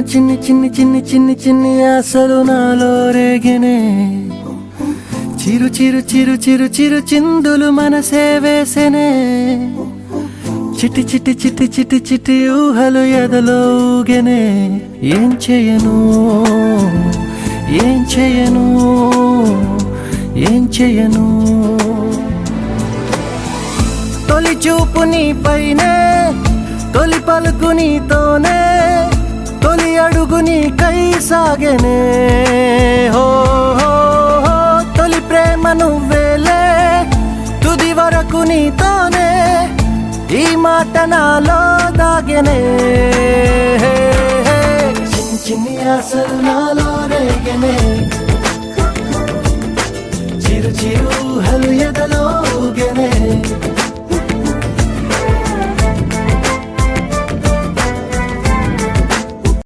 చిన్ని చిన్ని చిన్ని చిన్ని చిన్ని ఆశలు నాలో రేగినే చిరు చిరు చిరు చిరు చిరు చిందులు మనసే వేసెనే చిటి చిటి చిటి చిటి చిటి ఊహలు ఎదలో ఊగెనే ఏం చేయను ఏం చేయను ఏం చేయను తొలి చూపు నీ పైనే తొలి పలుకు నీతోనే తొలి అడుగు నీకై సాగెనే హో హో హో తొలి ప్రేమ నువ్వేలే తుది వరకు నీతోనే ఈ మాట నాలో దాగెనే చిన్ని చిన్ని ఆశలు నాలో రేగెనే చిరు చిరు ఊహలు ఎదలో ఊగెనే